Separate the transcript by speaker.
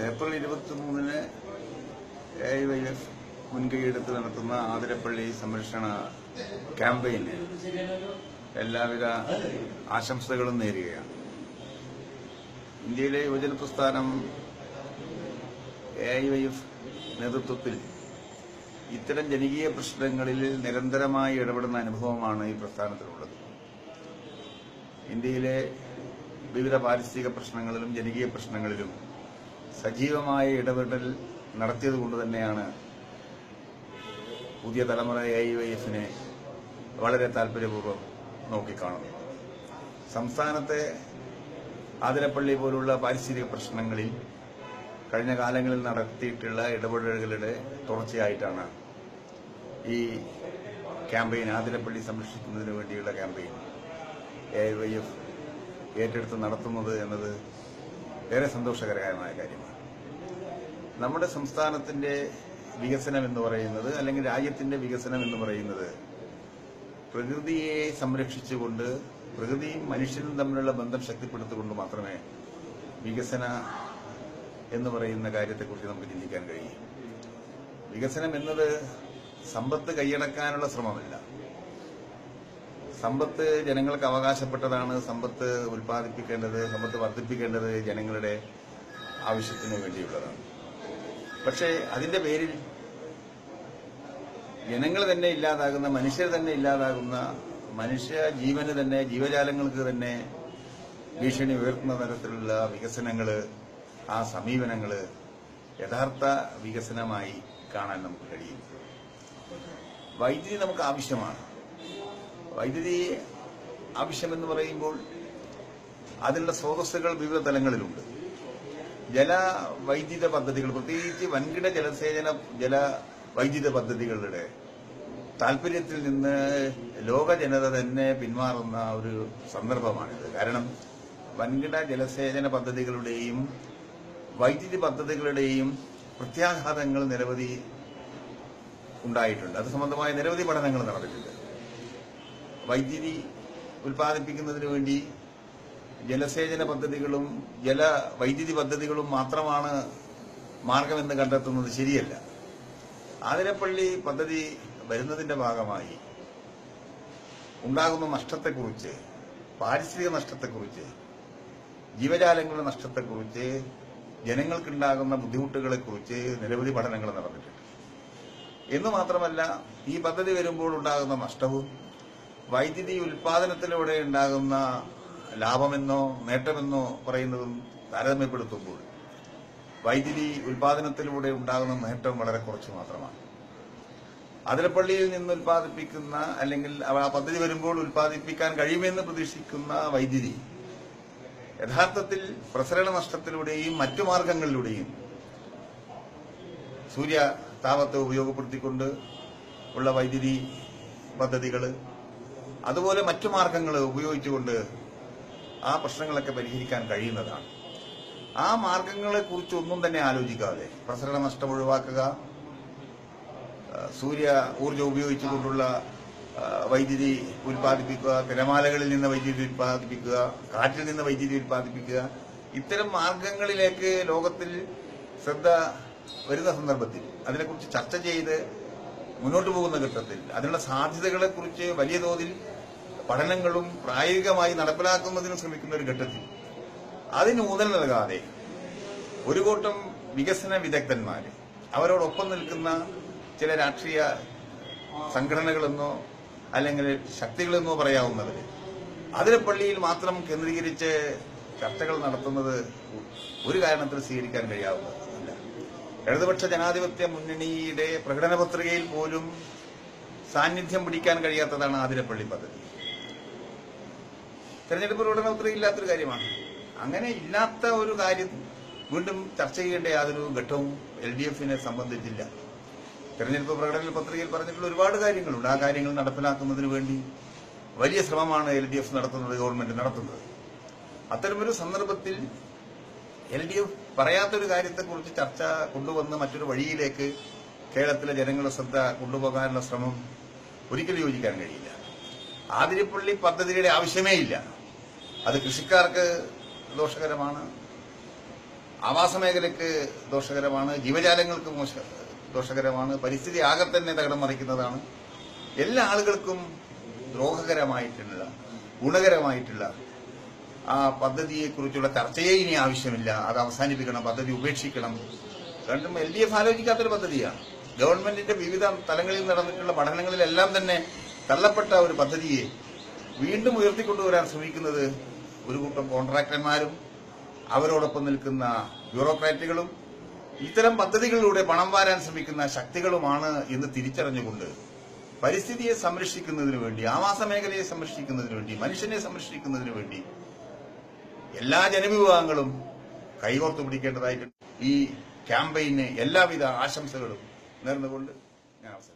Speaker 1: April 23-ന് AIYF മുൻകൈയെടുത്ത് നടത്തുന്ന ആതിരപ്പള്ളി സംരക്ഷണ ക്യാമ്പയിന് എല്ലാവിധ ആശംസകളും നേരുകയാണ്. ഇന്ത്യയിലെ യുവജന പ്രസ്ഥാനം AIYF നേതൃത്വത്തിൽ ഇത്തരം ജനകീയ പ്രശ്നങ്ങളിൽ നിരന്തരമായി ഇടപെടുന്ന അനുഭവമാണ് ഈ പ്രസ്ഥാനത്തിനുള്ളത്. ഇന്ത്യയിലെ വിവിധ പാരിസ്ഥിതിക പ്രശ്നങ്ങളിലും ജനകീയ പ്രശ്നങ്ങളിലും സജീവമായ ഇടപെടൽ നടത്തിയതുകൊണ്ട് തന്നെയാണ് പുതിയ തലമുറ AIYF-നെ വളരെ താൽപര്യപൂർവ്വം നോക്കിക്കാണുന്നത്. സംസ്ഥാനത്തെ ആതിരപ്പള്ളി പോലുള്ള പാരിസ്ഥിതിക പ്രശ്നങ്ങളിൽ കഴിഞ്ഞ കാലങ്ങളിൽ നടത്തിയിട്ടുള്ള ഇടപെടലുകളുടെ തുടർച്ചയായിട്ടാണ് ഈ ക്യാമ്പയിൻ, ആതിരപ്പള്ളി സംരക്ഷിക്കുന്നതിന് വേണ്ടിയുള്ള ക്യാമ്പയിൻ AIYF ഏറ്റെടുത്ത് നടത്തുന്നത് എന്നത് ഏറെ സന്തോഷകരമായ കാര്യമാണ്. നമ്മുടെ സംസ്ഥാനത്തിന്റെ വികസനം എന്ന് പറയുന്നത്, അല്ലെങ്കിൽ രാജ്യത്തിന്റെ വികസനം എന്ന് പറയുന്നത്, പ്രകൃതിയെ സംരക്ഷിച്ചുകൊണ്ട് പ്രകൃതിയും മനുഷ്യനും തമ്മിലുള്ള ബന്ധം ശക്തിപ്പെടുത്തിക്കൊണ്ട് മാത്രമേ വികസന എന്ന് പറയുന്ന കാര്യത്തെക്കുറിച്ച് നമുക്ക് ചിന്തിക്കാൻ കഴിയും. വികസനം എന്നത് സമ്പത്ത് കൈയടക്കാനുള്ള ശ്രമമല്ല. സമ്പത്ത് ജനങ്ങൾക്ക് അവകാശപ്പെട്ടതാണ്. സമ്പത്ത് ഉൽപ്പാദിപ്പിക്കേണ്ടത്, സമ്പത്ത് വർദ്ധിപ്പിക്കേണ്ടത് ജനങ്ങളുടെ ആവശ്യത്തിന് വേണ്ടിയുള്ളതാണ്. പക്ഷേ അതിന്റെ പേരിൽ ജനങ്ങൾ തന്നെ ഇല്ലാതാകുന്ന, മനുഷ്യർ തന്നെ ഇല്ലാതാകുന്ന, മനുഷ്യ ജീവന് തന്നെ, ജീവജാലങ്ങൾക്ക് തന്നെ ഭീഷണി ഉയർത്തുന്ന തരത്തിലുള്ള വികസനങ്ങള്, ആ സമീപനങ്ങള് യഥാർത്ഥ വികസനമായി കാണാൻ നമുക്ക് കഴിയും. വൈദ്യുതി നമുക്ക് ആവശ്യമാണ്. വൈദ്യുതി ആവശ്യമെന്ന് പറയുമ്പോൾ അതിനുള്ള സ്രോതസ്സുകൾ വിവിധ തലങ്ങളിലുണ്ട്. ജലവൈദ്യുത പദ്ധതികൾ, പ്രത്യേകിച്ച് വൻകിട ജലവൈദ്യുത പദ്ധതികളുടെ താൽപര്യത്തിൽ നിന്ന് ലോക ജനത തന്നെ പിന്മാറുന്ന ഒരു സന്ദർഭമാണിത്. കാരണം വൻകിട ജലസേചന പദ്ധതികളുടെയും വൈദ്യുതി പദ്ധതികളുടെയും പ്രത്യാഘാതങ്ങൾ നിരവധി ഉണ്ടായിട്ടുണ്ട്. അത് സംബന്ധമായ നിരവധി പഠനങ്ങൾ നടന്നിട്ടുണ്ട്. വൈദ്യുതി ഉൽപ്പാദിപ്പിക്കുന്നതിന് വേണ്ടി ജലസേചന പദ്ധതികളും വൈദ്യുതി പദ്ധതികളും മാത്രമാണ് മാർഗമെന്ന് കണ്ടെത്തുന്നത് ശരിയല്ല. ആതിരപ്പള്ളി പദ്ധതി വരുന്നതിന്റെ ഭാഗമായി ഉണ്ടാകുന്ന നഷ്ടത്തെക്കുറിച്ച്, പാരിസ്ഥിതിക നഷ്ടത്തെക്കുറിച്ച്, ജീവജാലങ്ങളുടെ നഷ്ടത്തെക്കുറിച്ച്, ജനങ്ങൾക്കുണ്ടാകുന്ന ബുദ്ധിമുട്ടുകളെക്കുറിച്ച് നിരവധി പഠനങ്ങൾ നടന്നിട്ടുണ്ട്. എന്നു മാത്രമല്ല, ഈ പദ്ധതി വരുമ്പോൾ ഉണ്ടാകുന്ന നഷ്ടവും വൈദ്യുതി ഉൽപാദനത്തിലൂടെ ഉണ്ടാകുന്ന ലാഭമെന്നോ നേട്ടമെന്നോ പറയുന്നതും താരതമ്യപ്പെടുത്തുമ്പോൾ വൈദ്യുതി ഉൽപാദനത്തിലൂടെ ഉണ്ടാകുന്ന നേട്ടം വളരെ കുറച്ച് മാത്രമാണ്. ആതിരപ്പള്ളിയിൽ നിന്ന് ഉൽപ്പാദിപ്പിക്കുന്ന, അല്ലെങ്കിൽ ആ പദ്ധതി വരുമ്പോൾ ഉൽപ്പാദിപ്പിക്കാൻ കഴിയുമെന്ന് പ്രതീക്ഷിക്കുന്ന വൈദ്യുതി യഥാർത്ഥത്തിൽ പ്രസരണ നഷ്ടത്തിലൂടെയും മറ്റു മാർഗങ്ങളിലൂടെയും സൂര്യ താപത്തെ ഉപയോഗപ്പെടുത്തിക്കൊണ്ട് ഉള്ള വൈദ്യുതി പദ്ധതികൾ, അതുപോലെ മറ്റു മാർഗങ്ങൾ ഉപയോഗിച്ചുകൊണ്ട് ആ പ്രശ്നങ്ങളൊക്കെ പരിഹരിക്കാൻ കഴിയുന്നതാണ്. ആ മാർഗങ്ങളെ കുറിച്ച് ഒന്നും തന്നെ ആലോചിക്കാതെ പ്രസരണ നഷ്ടം ഒഴിവാക്കുക, സൂര്യ ഊർജ്ജം ഉപയോഗിച്ചുകൊണ്ടുള്ള വൈദ്യുതി ഉൽപ്പാദിപ്പിക്കുക, തിരമാലകളിൽ നിന്ന് വൈദ്യുതി ഉൽപ്പാദിപ്പിക്കുക, കാറ്റിൽ നിന്ന് വൈദ്യുതി ഉൽപ്പാദിപ്പിക്കുക, ഇത്തരം മാർഗങ്ങളിലേക്ക് ലോകത്തിൽ ശ്രദ്ധ വരുന്ന സന്ദർഭത്തിൽ, അതിനെക്കുറിച്ച് ചർച്ച ചെയ്ത് മുന്നോട്ട് പോകുന്ന ഘട്ടത്തിൽ, അതിനുള്ള സാധ്യതകളെക്കുറിച്ച് വലിയ തോതിൽ പഠനങ്ങളും പ്രായോഗികമായി നടപ്പിലാക്കുന്നതിനും ശ്രമിക്കുന്ന ഒരു ഘട്ടത്തിൽ അതിന് ഊന്നൽ നൽകാതെ ഒരു കൂട്ടം വികസന വിദഗ്ധന്മാര്, അവരോടൊപ്പം നിൽക്കുന്ന ചില രാഷ്ട്രീയ സംഘടനകളെന്നോ അല്ലെങ്കിൽ ശക്തികളെന്നോ പറയാവുന്നവര് ആതിരപ്പള്ളിയിൽ മാത്രം കേന്ദ്രീകരിച്ച് ചർച്ചകൾ നടത്തുന്നത് ഒരു കാരണത്തിൽ സ്വീകരിക്കാൻ കഴിയാവുന്നതല്ല. ഇടതുപക്ഷ ജനാധിപത്യ മുന്നണിയുടെ പ്രകടന പത്രികയിൽ പോലും സാന്നിധ്യം പിടിക്കാൻ കഴിയാത്തതാണ് ആതിരപ്പള്ളി പദ്ധതി. തെരഞ്ഞെടുപ്പ് പ്രകടന പത്രിക ഇല്ലാത്തൊരു കാര്യമാണ്. അങ്ങനെ ഇല്ലാത്ത ഒരു കാര്യം വീണ്ടും ചർച്ച ചെയ്യേണ്ട യാതൊരു ഘട്ടവും LDF-നെ സംബന്ധിച്ചില്ല. തെരഞ്ഞെടുപ്പ് പ്രകടന പത്രികയിൽ പറഞ്ഞിട്ടുള്ള ഒരുപാട് കാര്യങ്ങളുണ്ട്. ആ കാര്യങ്ങൾ നടപ്പിലാക്കുന്നതിന് വേണ്ടി വലിയ ശ്രമമാണ് LDF നടത്തുന്നത്, ഗവൺമെന്റ് നടത്തുന്നത്. അത്തരമൊരു സന്ദർഭത്തിൽ LDF പറയാത്തൊരു കാര്യത്തെക്കുറിച്ച് ചർച്ച കൊണ്ടുവന്ന് മറ്റൊരു വഴിയിലേക്ക് കേരളത്തിലെ ജനങ്ങളുടെ ശ്രദ്ധ കൊണ്ടുപോകാനുള്ള ശ്രമം ഒരിക്കലും യോജിക്കാൻ കഴിയില്ല. ആതിരപ്പള്ളി പദ്ധതിയുടെ ആവശ്യമേ ഇല്ല. അത് കൃഷിക്കാർക്ക് ദോഷകരമാണ്. ആവാസ മേഖലയ്ക്ക് ദോഷകരമാണ്, ജീവജാലങ്ങൾക്ക് ദോഷകരമാണ്, പരിസ്ഥിതി ആകെ തന്നെ തകിടം മറിക്കുന്നതാണ്. എല്ലാ ആളുകൾക്കും ദ്രോഹകരമായിട്ടുള്ള ഗുണകരമായിട്ടുള്ള ആ പദ്ധതിയെക്കുറിച്ചുള്ള ചർച്ചയെ ഇനി ആവശ്യമില്ല. അത് അവസാനിപ്പിക്കണം, പദ്ധതി ഉപേക്ഷിക്കണം. കാരണം LDF ആലോചിക്കാത്തൊരു പദ്ധതിയാണ്. ഗവൺമെന്റിന്റെ വിവിധ തലങ്ങളിൽ നടന്നിട്ടുള്ള പഠനങ്ങളിലെല്ലാം തന്നെ തള്ളപ്പെട്ട ഒരു പദ്ധതിയെ വീണ്ടും ഉയർത്തിക്കൊണ്ടുവരാൻ ശ്രമിക്കുന്നത് ഒരു കൂട്ടം കോൺട്രാക്ടർമാരും അവരോടൊപ്പം നിൽക്കുന്ന ബ്യൂറോക്രാറ്റുകളും ഇത്തരം പദ്ധതികളിലൂടെ പണം വാരാൻ ശ്രമിക്കുന്ന ശക്തികളുമാണ് എന്ന് തിരിച്ചറിഞ്ഞുകൊണ്ട് പരിസ്ഥിതിയെ സംരക്ഷിക്കുന്നതിനു വേണ്ടി, ആവാസ മേഖലയെ സംരക്ഷിക്കുന്നതിനു വേണ്ടി, മനുഷ്യനെ സംരക്ഷിക്കുന്നതിനു വേണ്ടി എല്ലാ ജനവിഭാഗങ്ങളും കൈകോർത്തു പിടിക്കേണ്ടതായിട്ടുണ്ട്. ഈ ക്യാമ്പയിന് എല്ലാവിധ ആശംസകളും നേർന്നുകൊണ്ട് ഞാൻ അവസാനിപ്പിക്കുന്നു.